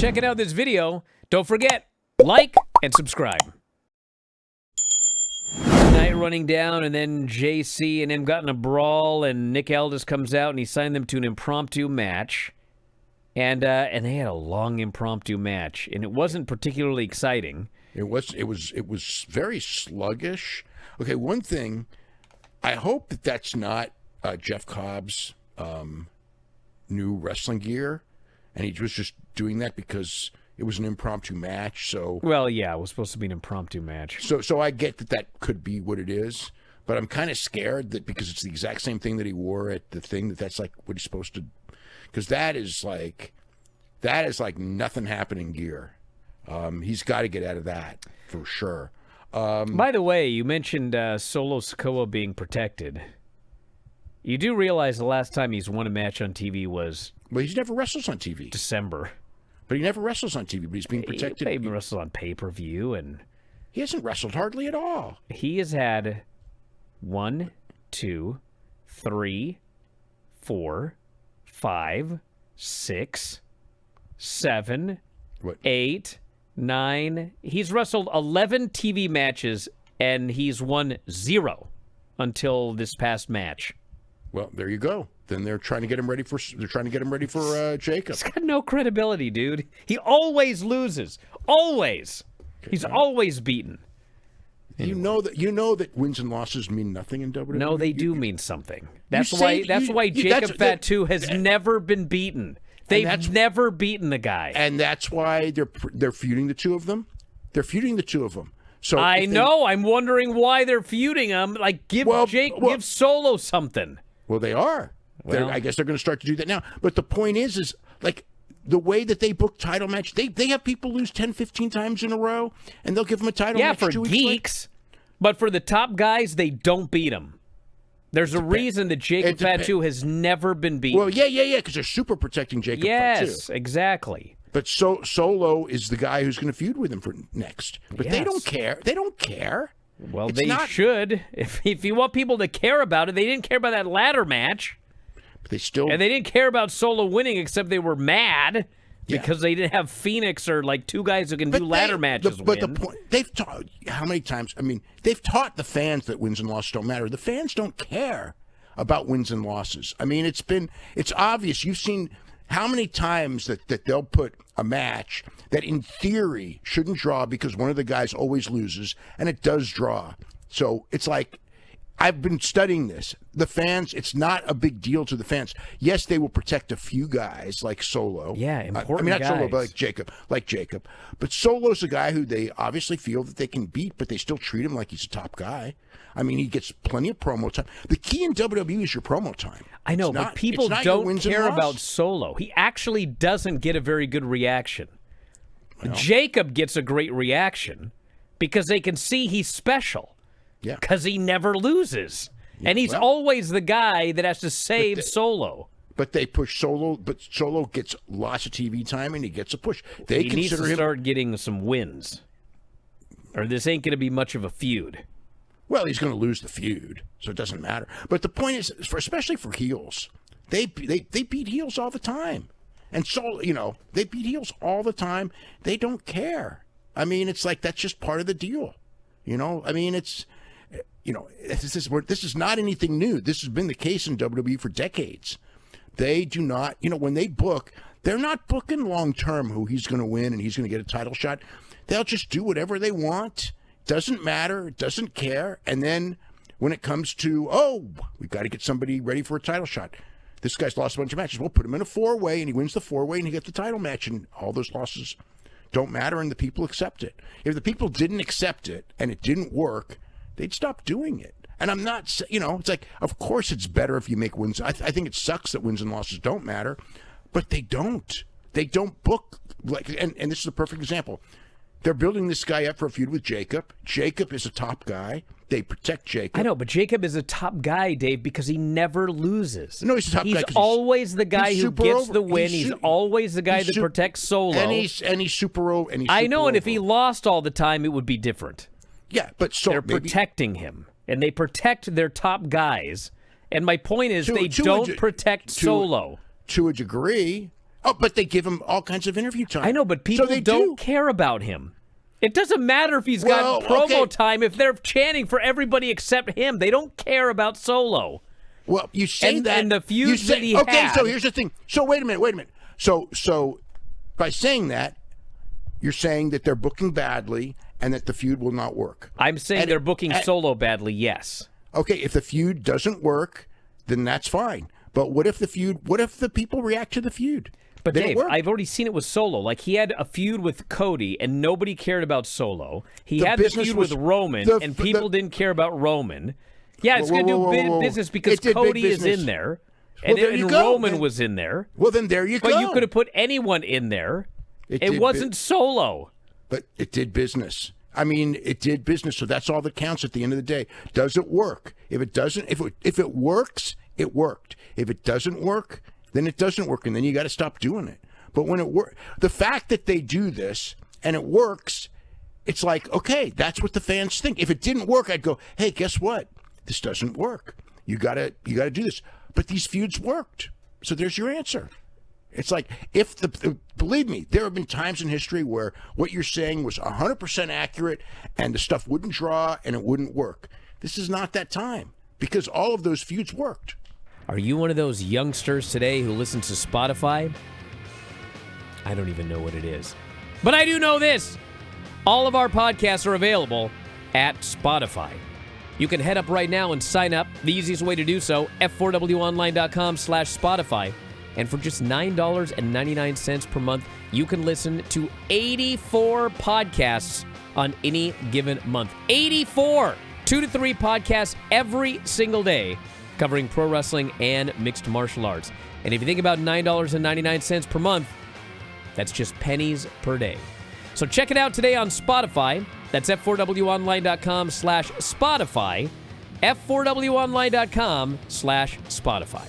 checking out this video. Don't forget, like and subscribe. Night running down, and then JC and him got in a brawl, and Nick Aldis comes out, and he signed them to an impromptu match. And they had a long impromptu match, and it wasn't particularly exciting. It was very sluggish. Okay, one thing, I hope that's not Jeff Cobb's new wrestling gear, and he was just doing that because it was an impromptu match. So well, yeah, it was supposed to be an impromptu match. So I get that could be what it is, but I'm kind of scared that because it's the exact same thing that he wore at the thing that's like what he's supposed to, because that is like nothing happening gear. He's got to get out of that for sure. By the way, you mentioned Solo Sikoa being protected. You do realize the last time he's won a match on TV was... Well, he's never wrestles on TV. December. But he never wrestles on TV, but he's being protected. He wrestles on pay-per-view, and... He hasn't wrestled hardly at all. He has had 1, 2, 3, 4, 5, 6, 7, 8, 9. He's wrestled 11 TV matches, and he's won 0 until this past match. Well, there you go. Then they're trying to get him ready for Jacob. He's got no credibility, dude. He always loses. Always. Okay, he's always beaten. Anyway. You know that wins and losses mean nothing in WWE. No, they do mean something. That's why Jacob Fatu has never been beaten. They've never beaten the guy. And that's why they're feuding the two of them. They're feuding the two of them. So I know. I'm wondering why they're feuding them. Like, give Solo something. Well, they are. Well, I guess they're going to start to do that now. But the point is like the way that they book title match, they have people lose 10, 15 times in a row, and they'll give them a title match. Yeah, for geeks. But for the top guys, they don't beat them. There's a reason that Jacob Fatu has never been beaten. Well, yeah, because they're super protecting Jacob Fatu. Yes, exactly. But Solo is the guy who's going to feud with him for next. But they don't care. They don't care. Well, they should. If you want people to care about it, they didn't care about that ladder match. But they still... And they didn't care about Solo winning, except they were mad because they didn't have Phoenix or like two guys who can do ladder matches But the point, they've taught, how many times, I mean, they've taught the fans that wins and losses don't matter. The fans don't care about wins and losses. I mean, it's obvious. You've seen how many times that they'll put a match that in theory shouldn't draw because one of the guys always loses, and it does draw. So it's like, I've been studying this. The fans, it's not a big deal to the fans. Yes, they will protect a few guys like Solo. Yeah, important I mean, not guys. Solo, but like Jacob. But Solo's a guy who they obviously feel that they can beat, but they still treat him like he's a top guy. I mean, he gets plenty of promo time. The key in WWE is your promo time. I know, but people don't care about Solo. He actually doesn't get a very good reaction. Well, Jacob gets a great reaction because they can see he's special. Yeah, because he never loses. Yeah, and he's always the guy that has to save Solo. But they push Solo, but Solo gets lots of TV time, and he gets a push. He needs to start getting some wins, or this ain't going to be much of a feud. Well, he's going to lose the feud, so it doesn't matter. But the point is, especially for heels, they beat heels all the time. And Solo, they beat heels all the time. They don't care. I mean, it's like that's just part of the deal. I mean, it's... this is not anything new. This has been the case in WWE for decades. They do not, when they book, they're not booking long-term who he's going to win and he's going to get a title shot. They'll just do whatever they want. Doesn't matter. Doesn't care. And then when it comes to, we've got to get somebody ready for a title shot. This guy's lost a bunch of matches. We'll put him in a 4-way and he wins the 4-way and he gets the title match, and all those losses don't matter and the people accept it. If the people didn't accept it and it didn't work, they'd stop doing it. And I'm not, it's like, of course it's better if you make wins. I think it sucks that wins and losses don't matter, but they don't. They don't book, and this is a perfect example. They're building this guy up for a feud with Jacob. Jacob is a top guy. They protect Jacob. I know, but Jacob is a top guy, Dave, because he never loses. No, he's a top guy. He's always the guy who gets the win. He's always the guy that protects Solo. And he's super over. I know, and if he lost all the time, it would be different. Yeah, but they're protecting him, and they protect their top guys. And my point is, they don't protect Solo to a degree. Oh, but they give him all kinds of interview time. I know, but people they don't care about him. It doesn't matter if he's got promo time if they're chanting for everybody except him. They don't care about Solo. Well, you say that. And the feuds that he okay, had. so here's the thing. So wait a minute. So by saying that, you're saying that they're booking badly and that the feud will not work. I'm saying they're booking Solo badly, yes. Okay, if the feud doesn't work, then that's fine. But what if the people react to the feud? But Dave, I've already seen it with Solo. Like, he had a feud with Cody, and nobody cared about Solo. He had the feud with Roman, and people didn't care about Roman. Yeah, it's going to do business because Cody is in there, and Roman was in there. Well, then there you go. But you could have put anyone in there. It wasn't Solo. But it did business. I mean, it did business, so that's all that counts at the end of the day. Does it work? If it doesn't, if it works, it worked. If it doesn't work, then it doesn't work, and then you got to stop doing it. But when it works, the fact that they do this and it works, it's like, okay, that's what the fans think. If it didn't work, I'd go, hey, guess what? This doesn't work. You gotta do this. But these feuds worked, so there's your answer. It's like, believe me, there have been times in history where what you're saying was 100% accurate and the stuff wouldn't draw and it wouldn't work. This is not that time because all of those feuds worked. Are you one of those youngsters today who listens to Spotify? I don't even know what it is. But I do know this. All of our podcasts are available at Spotify. You can head up right now and sign up. The easiest way to do so, f4wonline.com/Spotify. And for just $9.99 per month, you can listen to 84 podcasts on any given month. 84! 2 to 3 podcasts every single day covering pro wrestling and mixed martial arts. And if you think about $9.99 per month, that's just pennies per day. So check it out today on Spotify. That's f4wonline.com/Spotify. f4wonline.com/Spotify.